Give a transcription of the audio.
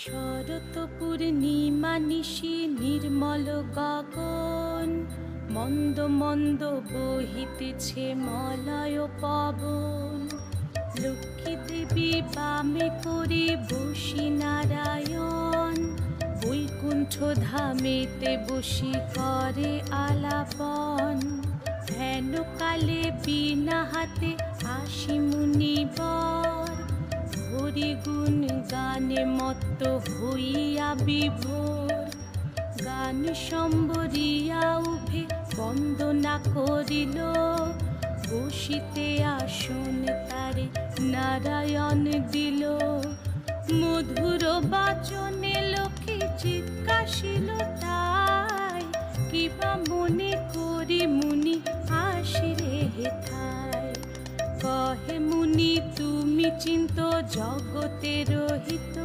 শরৎ পূর্ণিমা নিশি নির্মল গগন, মন্দ মন্দ বহিতেছে মলয় পবন। লক্ষ্মী দেবী বামে করে বসি নারায়ণ, বৈকুণ্ঠ ধামেতে বসি করে আলাপন। হেন কালে বিনা হাতে আসি মুনিবর, হরি গুণ গানে মত্ত হইয়া বিভোর। গান সম্বরিয়া উভে বন্দনা করিল, বসিতে আসন তারে নারায়ণ দিল। মধুর বাচনে লোকে জিজ্ঞাসিল তাই, কিবা মনে করি মুনি আসিরে হেথায়। কহে মুনি তুমি চিন্ত জগতের হিত,